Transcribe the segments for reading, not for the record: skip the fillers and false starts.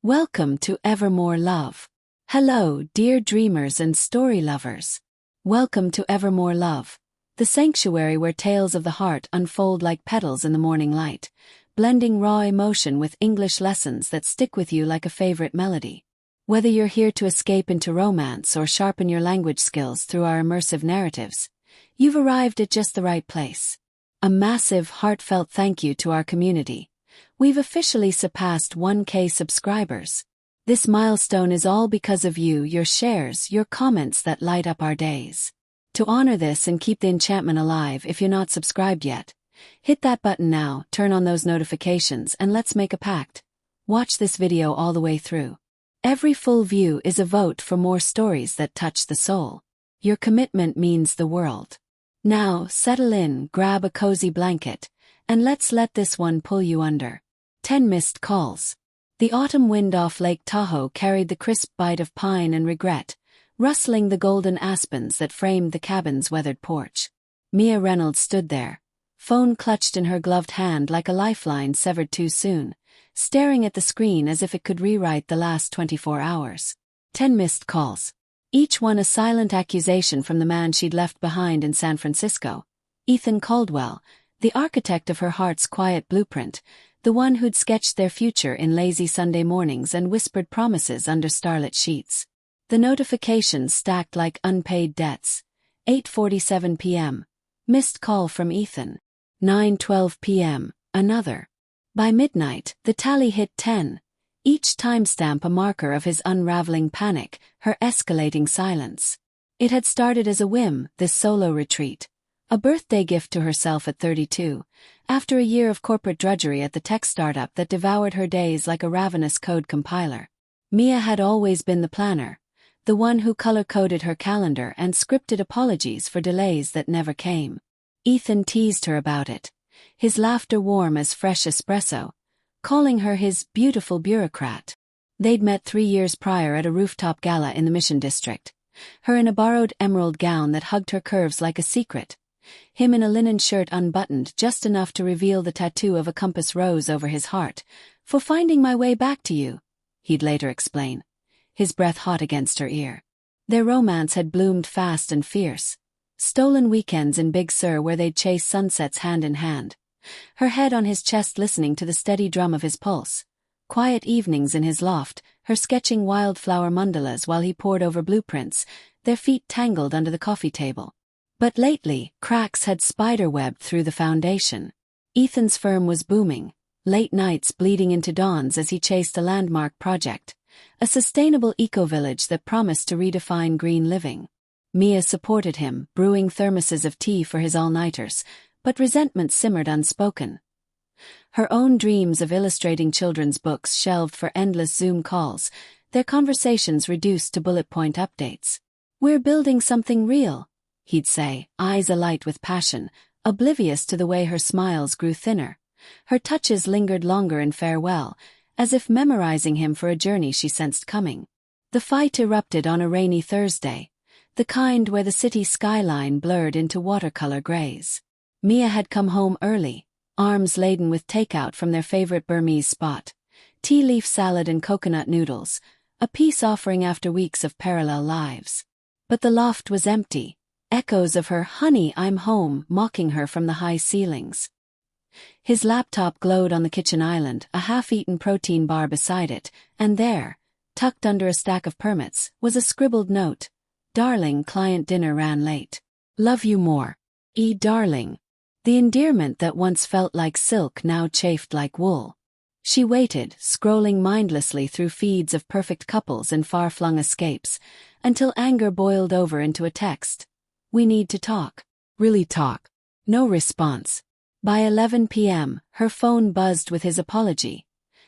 Welcome to Evermore Love. Hello, dear dreamers and story lovers. Welcome to Evermore Love, the sanctuary where tales of the heart unfold like petals in the morning light, blending raw emotion with English lessons that stick with you like a favorite melody. Whether you're here to escape into romance or sharpen your language skills through our immersive narratives, you've arrived at just the right place. A massive, heartfelt thank you to our community. We've officially surpassed 1K subscribers. This milestone is all because of you, your shares, your comments that light up our days. To honor this and keep the enchantment alive, if you're not subscribed yet, hit that button now, turn on those notifications, and let's make a pact. Watch this video all the way through. Every full view is a vote for more stories that touch the soul. Your commitment means the world. Now, settle in, grab a cozy blanket, and let's let this one pull you under. 10 missed calls. The autumn wind off Lake Tahoe carried the crisp bite of pine and regret, rustling the golden aspens that framed the cabin's weathered porch. Mia Reynolds stood there, phone clutched in her gloved hand like a lifeline severed too soon, staring at the screen as if it could rewrite the last 24 hours. 10 missed calls. Each one a silent accusation from the man she'd left behind in San Francisco, Ethan Caldwell, the architect of her heart's quiet blueprint, the one who'd sketched their future in lazy Sunday mornings and whispered promises under starlit sheets. The notifications stacked like unpaid debts. 8:47 p.m. Missed call from Ethan. 9:12 p.m. Another. By midnight, the tally hit 10. Each timestamp a marker of his unraveling panic, her escalating silence. It had started as a whim, this solo retreat. A birthday gift to herself at 32, after a year of corporate drudgery at the tech startup that devoured her days like a ravenous code compiler. Mia had always been the planner, the one who color-coded her calendar and scripted apologies for delays that never came. Ethan teased her about it, his laughter warm as fresh espresso, calling her his beautiful bureaucrat. They'd met 3 years prior at a rooftop gala in the Mission District, her in a borrowed emerald gown that hugged her curves like a secret, him in a linen shirt unbuttoned just enough to reveal the tattoo of a compass rose over his heart. "For finding my way back to you," he'd later explain, his breath hot against her ear. Their romance had bloomed fast and fierce. Stolen weekends in Big Sur where they'd chase sunsets hand in hand, her head on his chest listening to the steady drum of his pulse. Quiet evenings in his loft, her sketching wildflower mandalas while he pored over blueprints, their feet tangled under the coffee table. But lately, cracks had spiderwebbed through the foundation. Ethan's firm was booming, late nights bleeding into dawns as he chased a landmark project, a sustainable eco-village that promised to redefine green living. Mia supported him, brewing thermoses of tea for his all-nighters, but resentment simmered unspoken. Her own dreams of illustrating children's books shelved for endless Zoom calls, their conversations reduced to bullet-point updates. "We're building something real," he'd say, eyes alight with passion, oblivious to the way her smiles grew thinner. Her touches lingered longer in farewell, as if memorizing him for a journey she sensed coming. The fight erupted on a rainy Thursday, the kind where the city skyline blurred into watercolor grays. Mia had come home early, arms laden with takeout from their favorite Burmese spot, tea leaf salad and coconut noodles, a peace offering after weeks of parallel lives. But the loft was empty. Echoes of her "honey, I'm home" mocking her from the high ceilings. His laptop glowed on the kitchen island, a half-eaten protein bar beside it, and there, tucked under a stack of permits, was a scribbled note. "Darling, client dinner ran late. Love you more. Darling." The endearment that once felt like silk now chafed like wool. She waited, scrolling mindlessly through feeds of perfect couples and far-flung escapes, until anger boiled over into a text. "We need to talk. Really talk." No response. By 11 p.m., her phone buzzed with his apology.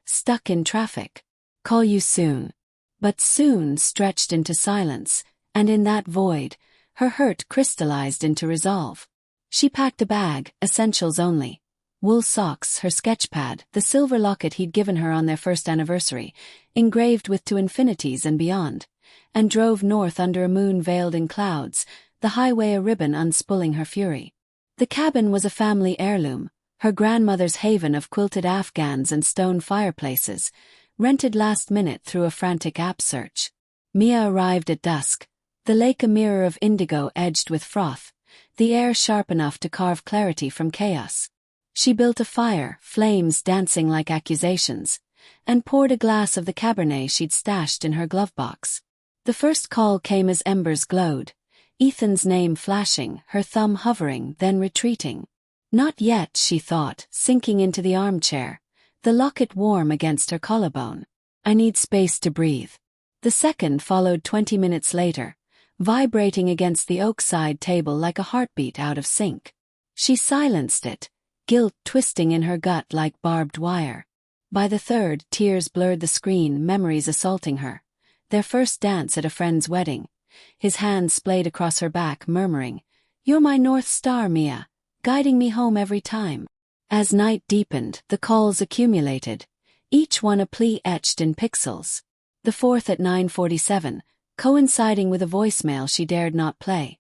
"Stuck in traffic. Call you soon." But soon stretched into silence, and in that void, her hurt crystallized into resolve. She packed a bag, essentials only. Wool socks, her sketchpad, the silver locket he'd given her on their first anniversary, engraved with "to infinities and beyond," and drove north under a moon veiled in clouds, the highway a ribbon unspooling her fury. The cabin was a family heirloom, her grandmother's haven of quilted afghans and stone fireplaces, rented last minute through a frantic app search. Mia arrived at dusk, the lake a mirror of indigo edged with froth, the air sharp enough to carve clarity from chaos. She built a fire, flames dancing like accusations, and poured a glass of the Cabernet she'd stashed in her glove box. The first call came as embers glowed, Ethan's name flashing, her thumb hovering, then retreating. Not yet, she thought, sinking into the armchair, the locket warm against her collarbone. I need space to breathe. The second followed 20 minutes later, vibrating against the oak side table like a heartbeat out of sync. She silenced it, guilt twisting in her gut like barbed wire. By the third, tears blurred the screen, memories assaulting her. Their first dance at a friend's wedding. His hand splayed across her back, murmuring, "You're my North Star, Mia, guiding me home every time." As night deepened, the calls accumulated, each one a plea etched in pixels. The fourth at 9:47, coinciding with a voicemail she dared not play.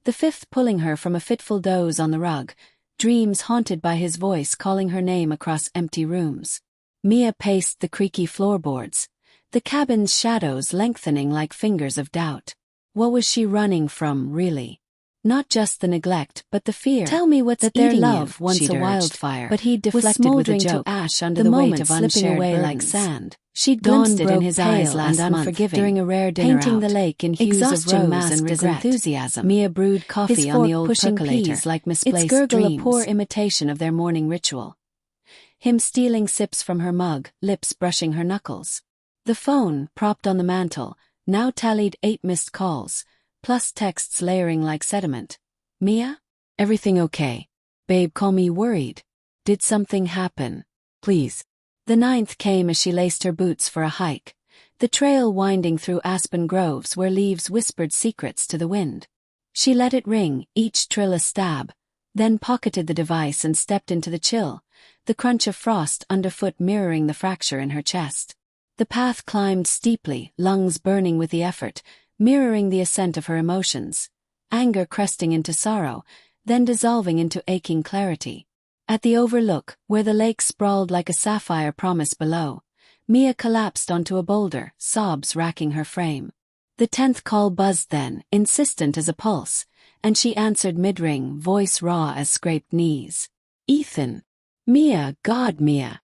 The fifth pulling her from a fitful doze on the rug, dreams haunted by his voice calling her name across empty rooms. Mia paced the creaky floorboards, the cabin's shadows lengthening like fingers of doubt. What was she running from, really? Not just the neglect, but the fear. Tell me what's that their love, once a wildfire, but he'd deflected with a joke, to ash under the weight of slipping away burdens. Like sand. She'd glimpsed it in his eyes last month during a rare dinner painting out, the lake in hues of rose masked and regret. As enthusiasm. Mia brewed coffee on the old percolator, like misplaced its gurgle dreams. A poor imitation of their morning ritual. Him stealing sips from her mug, lips brushing her knuckles. The phone, propped on the mantel, now tallied 8 missed calls, plus texts layering like sediment. Mia? Everything okay? Babe, call me worried. Did something happen? Please. The 9th came as she laced her boots for a hike, the trail winding through aspen groves where leaves whispered secrets to the wind. She let it ring, each trill a stab, then pocketed the device and stepped into the chill, the crunch of frost underfoot mirroring the fracture in her chest. The path climbed steeply, lungs burning with the effort, mirroring the ascent of her emotions, anger cresting into sorrow, then dissolving into aching clarity. At the overlook, where the lake sprawled like a sapphire promise below, Mia collapsed onto a boulder, sobs racking her frame. The 10th call buzzed then, insistent as a pulse, and she answered mid-ring, voice raw as scraped knees. Ethan. Mia, God, Mia.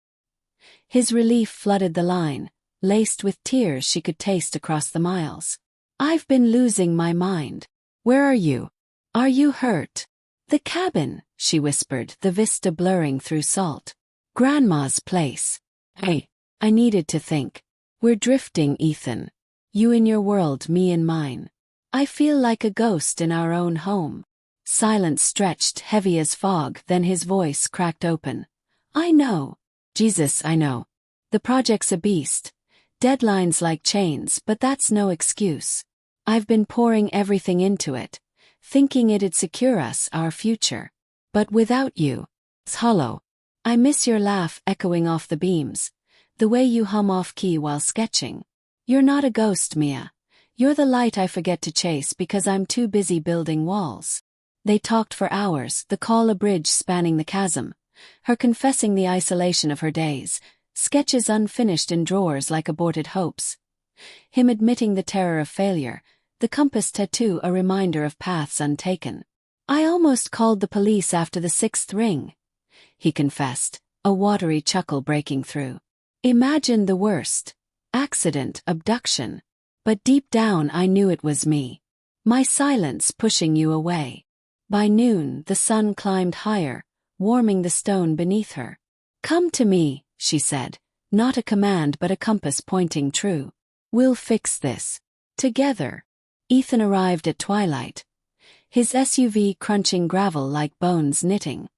His relief flooded the line, laced with tears she could taste across the miles. I've been losing my mind. Where are you? Are you hurt? The cabin, she whispered, the vista blurring through salt. Grandma's place. Hey, I needed to think. We're drifting, Ethan. You in your world, me in mine. I feel like a ghost in our own home. Silence stretched, heavy as fog, then his voice cracked open. I know. Jesus, I know. The project's a beast. Deadlines like chains, but that's no excuse. I've been pouring everything into it, thinking it'd secure us, our future. But without you, it's hollow. I miss your laugh echoing off the beams, the way you hum off-key while sketching. You're not a ghost, Mia. You're the light I forget to chase because I'm too busy building walls. They talked for hours, the call a bridge spanning the chasm, her confessing the isolation of her days, sketches unfinished in drawers like aborted hopes. Him admitting the terror of failure, the compass tattoo a reminder of paths untaken. I almost called the police after the 6th ring, he confessed, a watery chuckle breaking through. Imagine the worst. Accident, abduction. But deep down I knew it was me. My silence pushing you away. By noon, the sun climbed higher, warming the stone beneath her. Come to me, she said, not a command but a compass pointing true. We'll fix this. Together. Ethan arrived at twilight, his SUV crunching gravel like bones knitting.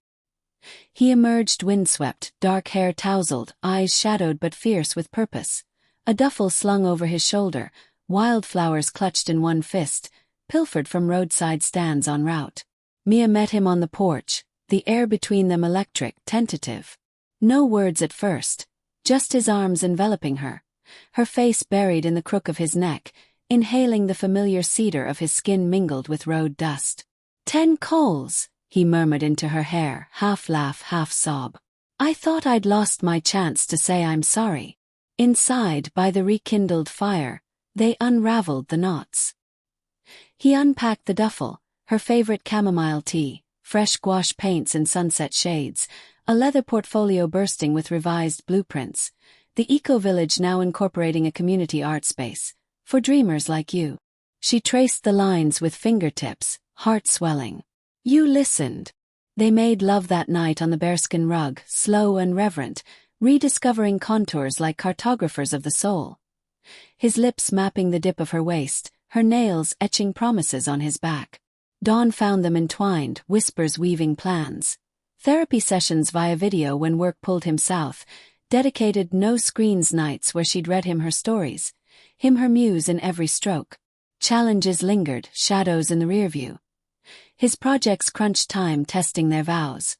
He emerged windswept, dark hair tousled, eyes shadowed but fierce with purpose, a duffel slung over his shoulder, wildflowers clutched in one fist, pilfered from roadside stands en route. Mia met him on the porch, the air between them electric, tentative. No words at first, just his arms enveloping her, her face buried in the crook of his neck, inhaling the familiar cedar of his skin mingled with road dust. 10 coals, he murmured into her hair, half laugh, half sob. I thought I'd lost my chance to say I'm sorry. Inside, by the rekindled fire, they unraveled the knots. He unpacked the duffel, her favorite chamomile tea, fresh gouache paints in sunset shades, a leather portfolio bursting with revised blueprints, the eco-village now incorporating a community art space, for dreamers like you. She traced the lines with fingertips, heart swelling. You listened. They made love that night on the bearskin rug, slow and reverent, rediscovering contours like cartographers of the soul. His lips mapping the dip of her waist, her nails etching promises on his back. Dawn found them entwined, whispers weaving plans. Therapy sessions via video when work pulled him south, dedicated no-screens nights where she'd read him her stories, him her muse in every stroke. Challenges lingered, shadows in the rearview. His projects crunched time testing their vows,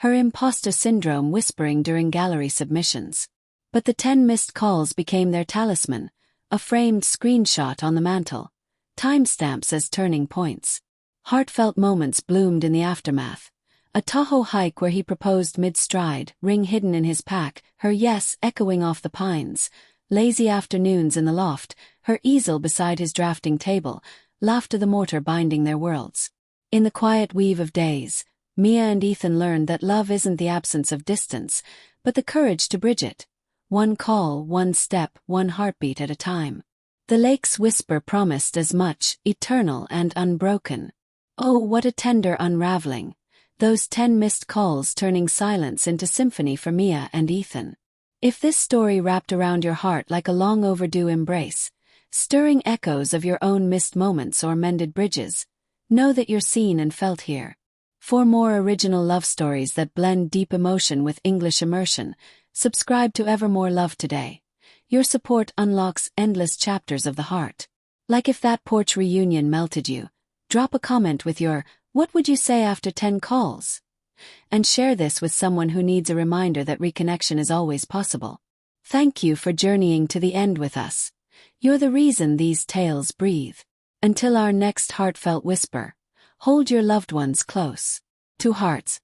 her imposter syndrome whispering during gallery submissions. But the 10 missed calls became their talisman, a framed screenshot on the mantel, timestamps as turning points. Heartfelt moments bloomed in the aftermath. A Tahoe hike where he proposed mid-stride, ring hidden in his pack, her yes echoing off the pines. Lazy afternoons in the loft, her easel beside his drafting table, laughter the mortar binding their worlds. In the quiet weave of days, Mia and Ethan learned that love isn't the absence of distance, but the courage to bridge it. One call, one step, one heartbeat at a time. The lake's whisper promised as much, eternal and unbroken. Oh, what a tender unraveling. Those 10 missed calls turning silence into symphony for Mia and Ethan. If this story wrapped around your heart like a long overdue embrace, stirring echoes of your own missed moments or mended bridges, know that you're seen and felt here. For more original love stories that blend deep emotion with English immersion, subscribe to Evermore Love today. Your support unlocks endless chapters of the heart. Like if that porch reunion melted you, drop a comment with your "What would you say after 10 calls?" and share this with someone who needs a reminder that reconnection is always possible. Thank you for journeying to the end with us. You're the reason these tales breathe. Until our next heartfelt whisper, hold your loved ones close. To hearts,